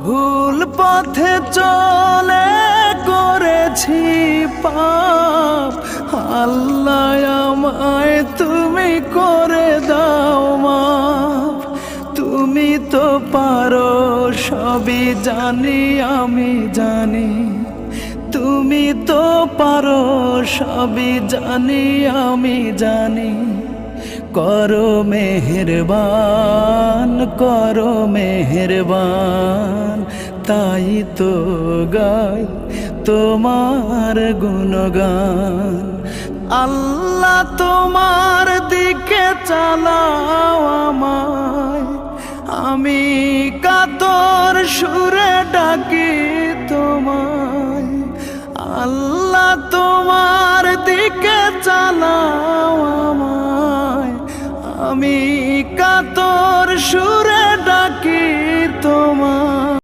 ভুল পথে চলে করেছি পাপ, আল্লাহ আমায় তুমি করে দাও মাফ। তুমি তো পারো সবই জানি আমি জানি, তুমি তো পারো সবই জানি আমি জানি। করো মেহেরবান, করো মেহেরবান, তাই তো গাই তোমার গুণগান। আল্লাহ তোমার দিকে চালাও আমায়, আমি কাতর সুরে ডাকি তোমায়। আল্লাহ তোমার দিকে চালাও আমায়, আমি কাতর সুরে ডাকি তোমায়।